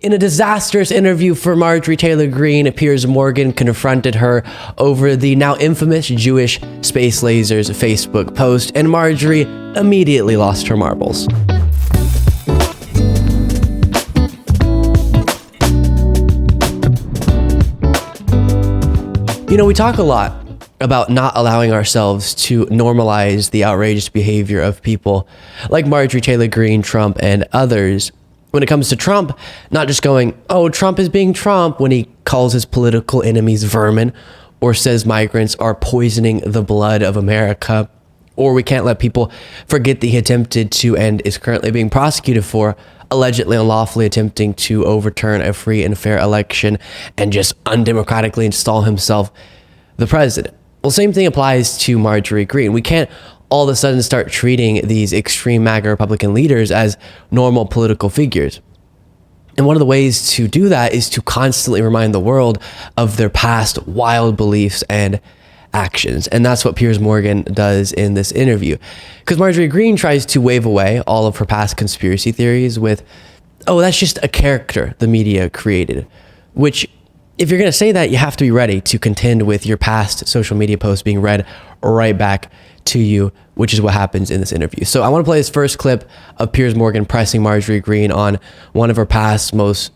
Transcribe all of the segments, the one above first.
In a disastrous interview for Marjorie Taylor Greene, Piers Morgan confronted her over the now infamous Jewish space lasers Facebook post, and Marjorie immediately lost her marbles. You know, we talk a lot about not allowing ourselves to normalize the outrageous behavior of people like Marjorie Taylor Greene, Trump, and others. When it comes to Trump, not just going, oh, Trump is being Trump when he calls his political enemies vermin or says migrants are poisoning the blood of America, or we can't let people forget that he attempted to and is currently being prosecuted for allegedly unlawfully attempting to overturn a free and fair election and just undemocratically install himself the president. Well, same thing applies to Marjorie Greene. We can't all of a sudden start treating these extreme MAGA Republican leaders as normal political figures. And one of the ways to do that is to constantly remind the world of their past wild beliefs and actions. And that's what Piers Morgan does in this interview. Because Marjorie Greene tries to wave away all of her past conspiracy theories with, oh, that's just a character the media created. Which, if you're going to say that, you have to be ready to contend with your past social media posts being read right back to you, which is what happens in this interview. So I want to play this first clip of Piers Morgan pressing Marjorie Greene on one of her past most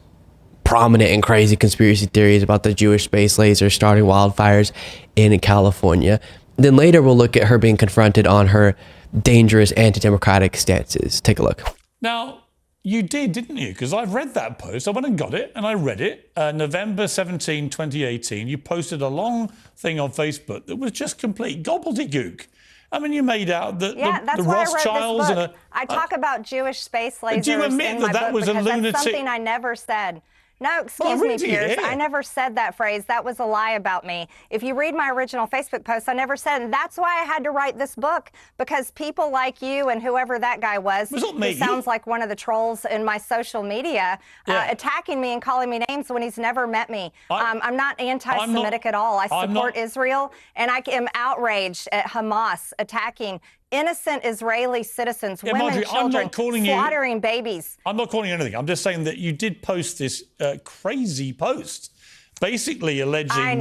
prominent and crazy conspiracy theories about the Jewish space laser starting wildfires in California. Then later we'll look at her being confronted on her dangerous anti-democratic stances. Take a look. Now, you did, didn't you? Because I've read that post. I went and got it, and I read it. November 17, 2018, you posted a long thing on Facebook that was just complete gobbledygook. I mean, you made out that the Rothschilds and I talk about Jewish space lasers do you admit in my that book was a because lunatic? that's something I never said. No, excuse me, Piers. I never said that phrase. That was a lie about me. If you read my original Facebook post, I never said, and that's why I had to write this book, because people like you and whoever that guy was, who sounds like one of the trolls in my social media, attacking me and calling me names when he's never met me. I'm not anti-Semitic at all. I support Israel, and I am outraged at Hamas attacking innocent Israeli citizens, women, Marjorie, children, slaughtering babies. I'm not calling you anything. I'm just saying that you did post this crazy post, basically alleging that...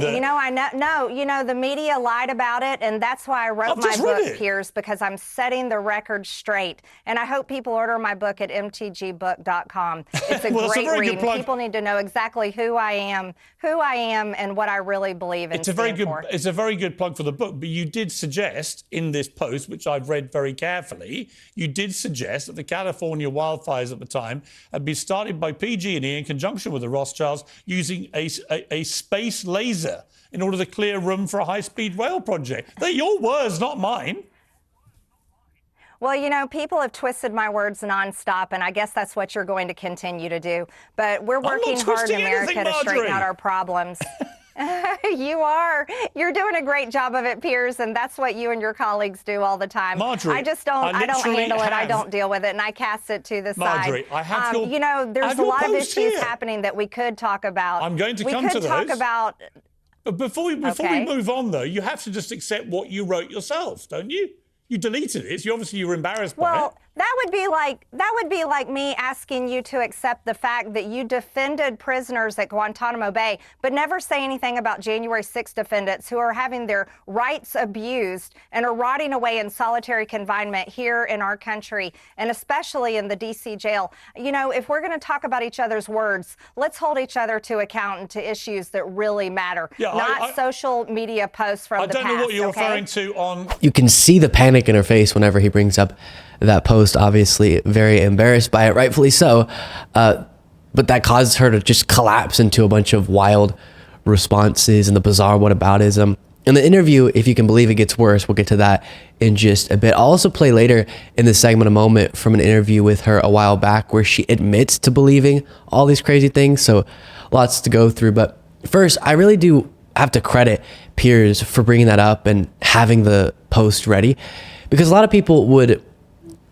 the media lied about it, and that's why I wrote my book, Piers, because I'm setting the record straight. And I hope people order my book at mtgbook.com. It's a great read. People need to know exactly who I am, and what I really believe in. It's a very good plug for the book. But you did suggest in this post, which I've read very carefully, you did suggest that the California wildfires at the time had been started by PG&E in conjunction with the Rothschilds using a space laser in order to clear room for a high-speed rail project. They're your words, not mine. Well, people have twisted my words nonstop, and I guess that's what you're going to continue to do. But we're working hard in America to straighten out our problems. You are. You're doing a great job of it, Piers, and that's what you and your colleagues do all the time. Marjorie, I don't handle it. I don't deal with it, and I cast it to the Marjorie, side. I have there's a lot of issues happening that we could talk about. I'm going to come to those. We could talk about... But before we move on, though, you have to just accept what you wrote yourself, don't you? You deleted it. So obviously you were embarrassed by it. Well, that would be like me asking you to accept the fact that you defended prisoners at Guantanamo Bay, but never say anything about January 6 defendants who are having their rights abused and are rotting away in solitary confinement here in our country, and especially in the D.C. jail. If we're going to talk about each other's words, let's hold each other to account and to issues that really matter, not social media posts from the past. I don't know what you're referring to on... You can see the panic in her face whenever he brings up that post, obviously very embarrassed by it, rightfully so. But that causes her to just collapse into a bunch of wild responses and the bizarre whataboutism. In the interview, if you can believe it, gets worse. We'll get to that in just a bit. I'll also play later in this segment a moment from an interview with her a while back where she admits to believing all these crazy things. So lots to go through. But first, I really do have to credit Piers for bringing that up and having the post ready, because a lot of people would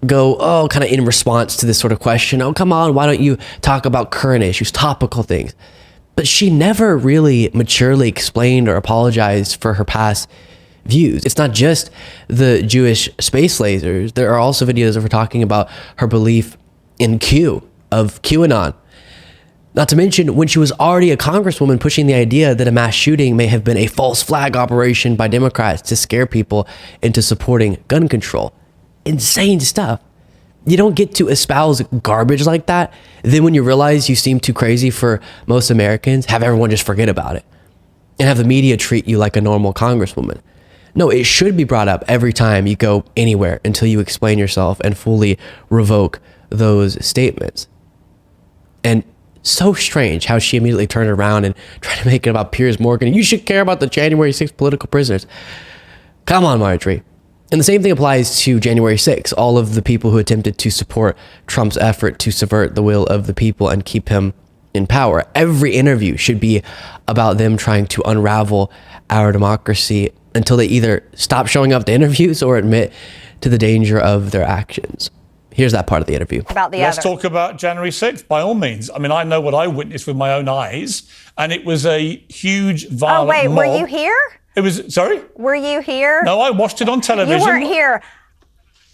go, kind of in response to this sort of question, oh, come on, why don't you talk about current issues, topical things? But she never really maturely explained or apologized for her past views. It's not just the Jewish space lasers. There are also videos of her talking about her belief in Q, of QAnon. Not to mention when she was already a congresswoman pushing the idea that a mass shooting may have been a false flag operation by Democrats to scare people into supporting gun control. Insane stuff. You don't get to espouse garbage like that. Then when you realize you seem too crazy for most Americans, have everyone just forget about it and have the media treat you like a normal congresswoman. No, it should be brought up every time you go anywhere until you explain yourself and fully revoke those statements. And so strange how she immediately turned around and tried to make it about Piers Morgan. You should care about the January 6th political prisoners. Come on, Marjorie. And the same thing applies to January 6th. All of the people who attempted to support Trump's effort to subvert the will of the people and keep him in power. Every interview should be about them trying to unravel our democracy until they either stop showing up to interviews or admit to the danger of their actions. Here's that part of the interview. Let's talk about January 6th, by all means. I mean, I know what I witnessed with my own eyes, and it was a huge violent mob. Were you here? It was, sorry? Were you here? No, I watched it on television. You weren't here.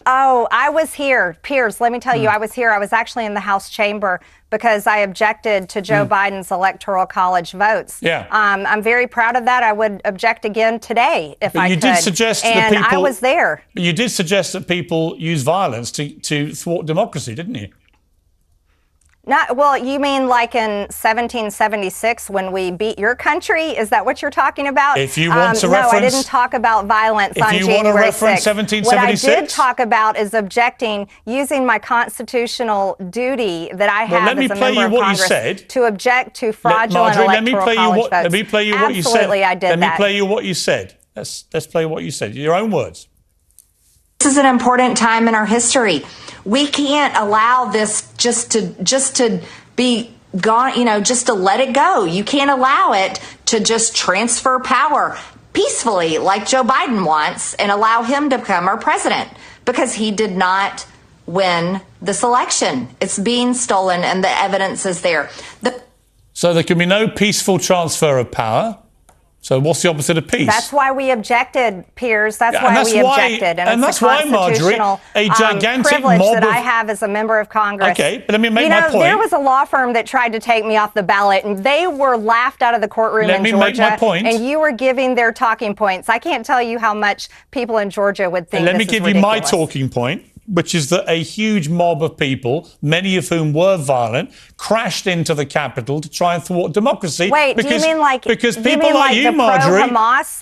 Oh, I was here. Piers, let me tell you, I was here. I was actually in the House chamber because I objected to Joe Biden's Electoral College votes. Yeah. I'm very proud of that. I would object again today if I could. You did suggest that people... I was there. But you did suggest that people use violence to thwart democracy, didn't you? Well, you mean like in 1776 when we beat your country? Is that what you're talking about? If you want to reference... No, I didn't talk about violence on January 6th. If you want to reference 1776... What I did talk about is objecting, using my constitutional duty that I have as a member of Congress to object to fraudulent electoral college votes. Let me play you what you said. Absolutely, I did that. Let me play you what you said. Let's play what you said. Your own words. This is an important time in our history. We can't allow this just to be gone, just to let it go. You can't allow it to just transfer power peacefully like Joe Biden wants and allow him to become our president because he did not win this election. It's being stolen and the evidence is there. So there can be no peaceful transfer of power. So what's the opposite of peace? That's why we objected, Piers. That's why we objected. And that's why, Marjorie, a gigantic privilege mob that I have as a member of Congress. Okay, but let me make my point. There was a law firm that tried to take me off the ballot, and they were laughed out of the courtroom in Georgia. Let me make my point. And you were giving their talking points. I can't tell you how much people in Georgia would think this is ridiculous. Let me give you my talking point, which is that a huge mob of people, many of whom were violent, crashed into the Capitol to try and thwart democracy. Wait, do you mean like... Because people like you, Marjorie...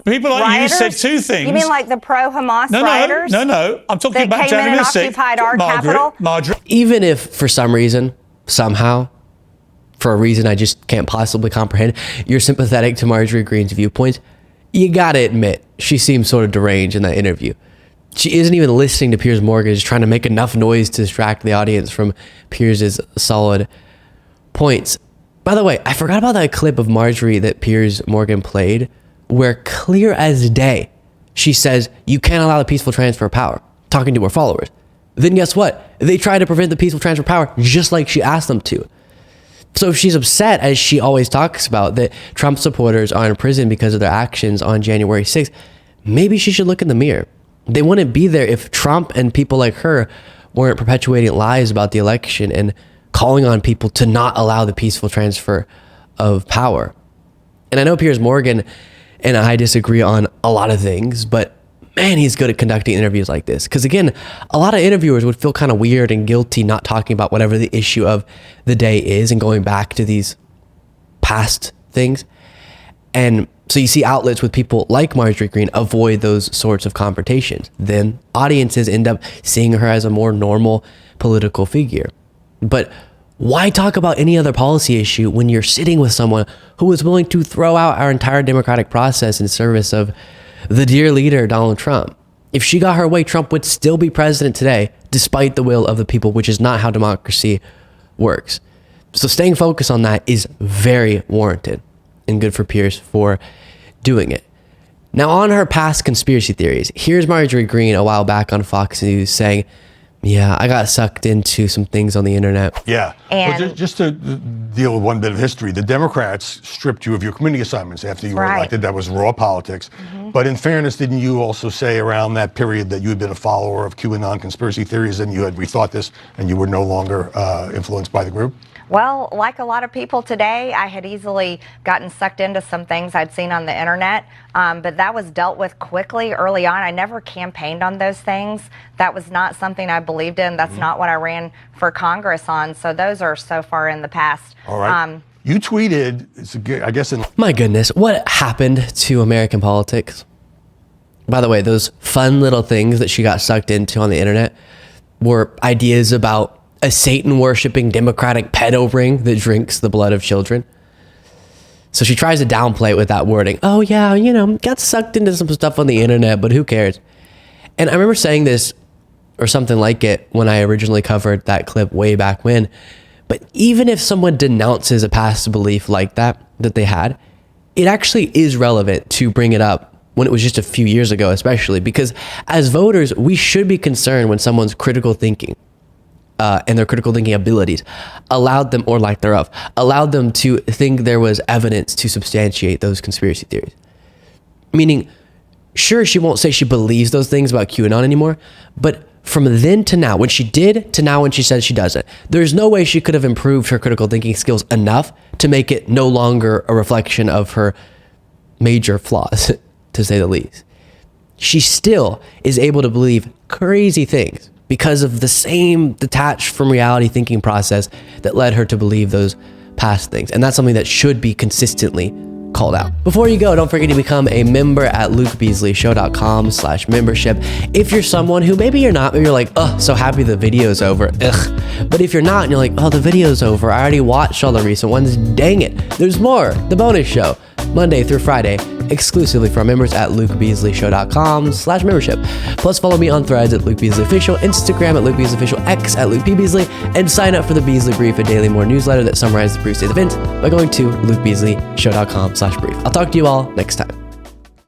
People like you said two things. You mean like the pro-Hamas rioters? No. I'm talking about January 6th. That came in and occupied our Capitol? Marjorie. Even if, for some reason, somehow, for a reason I just can't possibly comprehend, you're sympathetic to Marjorie Greene's viewpoints, you gotta admit, she seems sort of deranged in that interview. She isn't even listening to Piers Morgan, just trying to make enough noise to distract the audience from Piers's solid points. By the way, I forgot about that clip of Marjorie that Piers Morgan played, where clear as day, she says, you can't allow the peaceful transfer of power, talking to her followers. Then guess what? They try to prevent the peaceful transfer of power just like she asked them to. So if she's upset, as she always talks about, that Trump supporters are in prison because of their actions on January 6th, maybe she should look in the mirror. They wouldn't be there if Trump and people like her weren't perpetuating lies about the election and calling on people to not allow the peaceful transfer of power. And I know Piers Morgan and I disagree on a lot of things, but man, he's good at conducting interviews like this. Because again, a lot of interviewers would feel kind of weird and guilty not talking about whatever the issue of the day is and going back to these past things. And so you see outlets with people like Marjorie Greene avoid those sorts of confrontations. Then audiences end up seeing her as a more normal political figure. But why talk about any other policy issue when you're sitting with someone who is willing to throw out our entire democratic process in service of the dear leader, Donald Trump? If she got her way, Trump would still be president today, despite the will of the people, which is not how democracy works. So staying focused on that is very warranted and good for Piers for doing it. Now, on her past conspiracy theories, here's Marjorie Greene a while back on Fox News saying, yeah, I got sucked into some things on the internet. Yeah. Well, just to deal with one bit of history, the Democrats stripped you of your committee assignments after you were elected. That was raw politics. Mm-hmm. But in fairness, didn't you also say around that period that you had been a follower of QAnon conspiracy theories and you had rethought this and you were no longer influenced by the group? Well, like a lot of people today, I had easily gotten sucked into some things I'd seen on the internet, but that was dealt with quickly early on. I never campaigned on those things. That was not something I believed in. That's not what I ran for Congress on. So those are so far in the past. All right. You tweeted, I guess in... My goodness, what happened to American politics? By the way, those fun little things that she got sucked into on the internet were ideas about a Satan-worshipping Democratic pedo ring that drinks the blood of children. So she tries to downplay it with that wording. Oh yeah, got sucked into some stuff on the internet, but who cares? And I remember saying this or something like it when I originally covered that clip way back when. But even if someone denounces a past belief like that they had, it actually is relevant to bring it up when it was just a few years ago, especially because as voters, we should be concerned when someone's critical thinking and their critical thinking abilities allowed them, or lack thereof, allowed them to think there was evidence to substantiate those conspiracy theories. Meaning, sure, she won't say she believes those things about QAnon anymore, but from then to now, when she did to now when she says she doesn't, there's no way she could have improved her critical thinking skills enough to make it no longer a reflection of her major flaws, to say the least. She still is able to believe crazy things because of the same detached from reality thinking process that led her to believe those past things. And that's something that should be consistently called out. Before you go, don't forget to become a member at lukebeasleyshow.com/membership. If you're someone who maybe you're not, maybe you're like, oh, so happy the video's over. Ugh. But if you're not and you're like, oh, the video's over, I already watched all the recent ones, dang it. There's more. The bonus show, Monday through Friday, exclusively for our members at lukebeasleyshow.com/membership. Plus follow me on Threads at Luke Beasley Official, Instagram at Luke Beasley Official, X at Luke P. Beasley, and sign up for the Beasley Brief, a daily more newsletter that summarizes the brief state event by going to lukebeasleyshow.com/brief. I'll talk to you all next time.